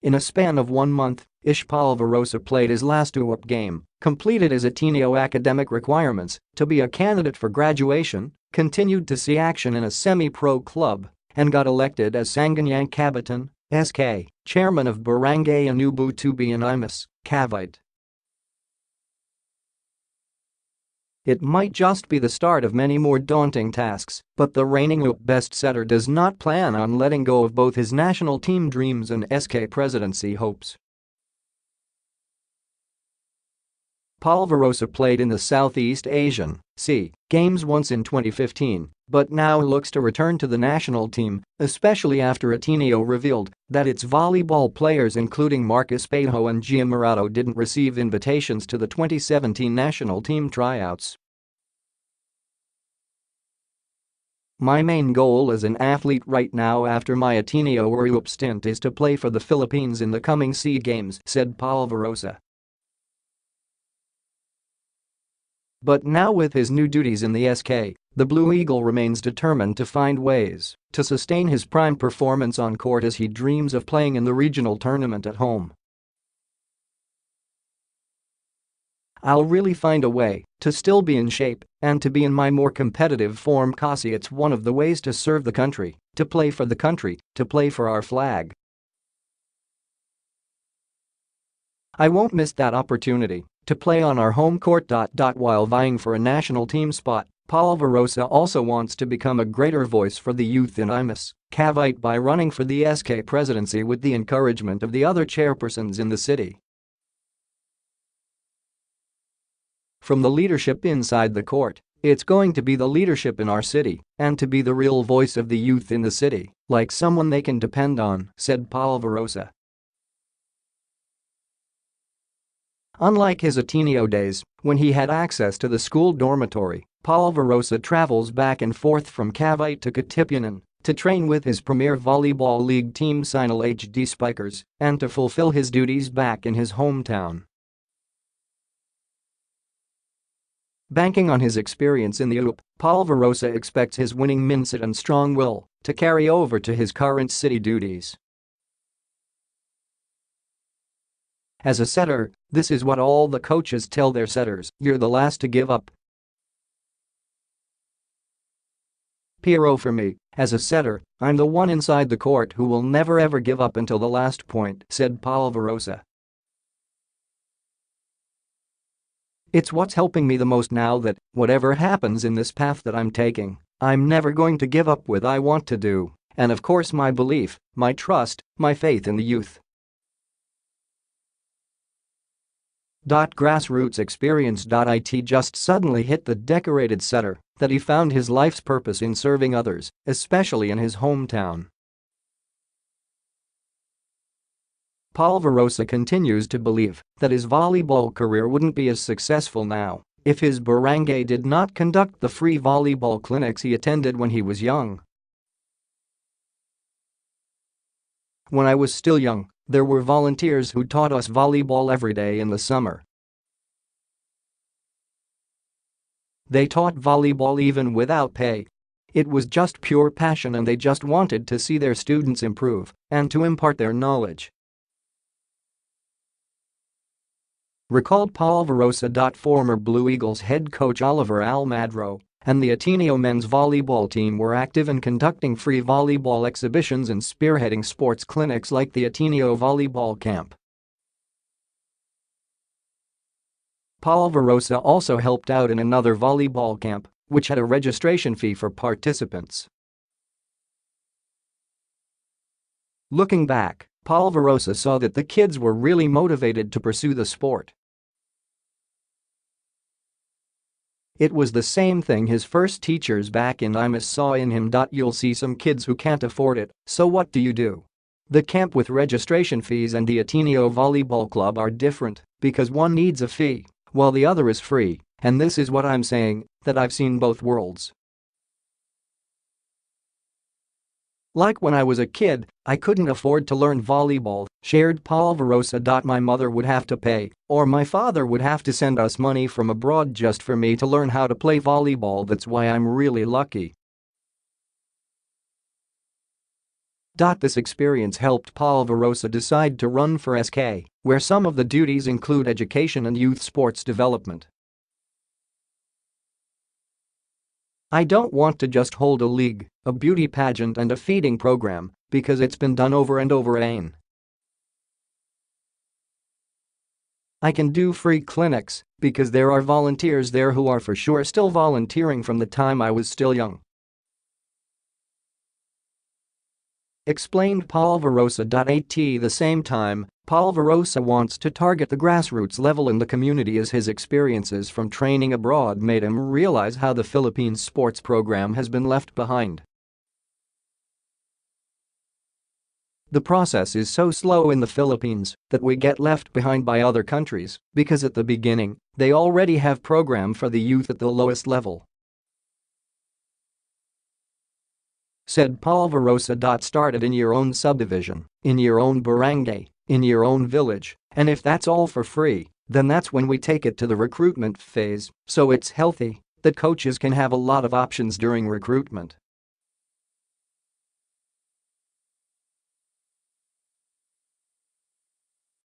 In a span of 1 month, Polvorosa played his last UAAP game, completed his Ateneo academic requirements to be a candidate for graduation, continued to see action in a semi-pro club, and got elected as Sangguniang Kabataan (SK) chairman of Barangay Anubu-2B in Imus, Cavite. It might just be the start of many more daunting tasks, but the reigning UAAP Best Setter does not plan on letting go of both his national team dreams and SK presidency hopes. Polvorosa played in the Southeast Asian Games once in 2015, but now looks to return to the national team, especially after Ateneo revealed that its volleyball players including Marck, Espejo and Morado didn't receive invitations to the 2017 national team tryouts. "My main goal as an athlete right now after my Ateneo or UAAP stint is to play for the Philippines in the coming SEA Games," said Polvorosa. But now with his new duties in the SK, the Blue Eagle remains determined to find ways to sustain his prime performance on court as he dreams of playing in the regional tournament at home. "I'll really find a way to still be in shape and to be in my more competitive form cause it's one of the ways to serve the country, to play for the country, to play for our flag. I won't miss that opportunity to play on our home court. While vying for a national team spot, Polvorosa also wants to become a greater voice for the youth in Imus, Cavite by running for the SK presidency with the encouragement of the other chairpersons in the city. From the leadership inside the court, it's going to be the leadership in our city and to be the real voice of the youth in the city, like someone they can depend on," said Polvorosa. Unlike his Ateneo days, when he had access to the school dormitory, Polvorosa travels back and forth from Cavite to Katipunan to train with his premier volleyball league team Sinal HD Spikers and to fulfill his duties back in his hometown. Banking on his experience in the UAAP, Polvorosa expects his winning mindset and strong will to carry over to his current city duties. As a setter, this is what all the coaches tell their setters: "You're the last to give up." Pero for me, as a setter, I'm the one inside the court who will never ever give up until the last point," said Polvorosa. "It's what's helping me the most now that, whatever happens in this path that I'm taking, I'm never going to give up with I want to do, and of course my belief, my trust, my faith in the youth." Grassroots experience. It just suddenly hit the decorated setter that he found his life's purpose in serving others, especially in his hometown. Polvorosa continues to believe that his volleyball career wouldn't be as successful now if his barangay did not conduct the free volleyball clinics he attended when he was young. "When I was still young, there were volunteers who taught us volleyball every day in the summer. They taught volleyball even without pay. It was just pure passion and they just wanted to see their students improve and to impart their knowledge," recalled Polvorosa. Former Blue Eagles head coach Oliver Almadro and the Ateneo men's volleyball team were active in conducting free volleyball exhibitions and spearheading sports clinics like the Ateneo Volleyball Camp. Polvorosa also helped out in another volleyball camp, which had a registration fee for participants. Looking back, Polvorosa saw that the kids were really motivated to pursue the sport. It was the same thing his first teachers back in Imus saw in him. "You'll see some kids who can't afford it, so what do you do? The camp with registration fees and the Ateneo Volleyball Club are different because one needs a fee while the other is free, and this is what I'm saying, that I've seen both worlds. Like when I was a kid, I couldn't afford to learn volleyball," shared Polvorosa. "My mother would have to pay, or my father would have to send us money from abroad just for me to learn how to play volleyball. That's why I'm really lucky." This experience helped Polvorosa decide to run for SK, where some of the duties include education and youth sports development. I don't want to just hold a league, a beauty pageant and a feeding program, because it's been done over and over again. I can do free clinics, because there are volunteers there who are for sure still volunteering from the time I was still young. Explained Polvorosa. At the same time, Polvorosa wants to target the grassroots level in the community as his experiences from training abroad made him realize how the Philippines sports program has been left behind. The process is so slow in the Philippines that we get left behind by other countries because at the beginning, they already have program for the youth at the lowest level. Said Polvorosa. Start it in your own subdivision, in your own barangay, in your own village, and if that's all for free, then that's when we take it to the recruitment phase, so it's healthy that coaches can have a lot of options during recruitment.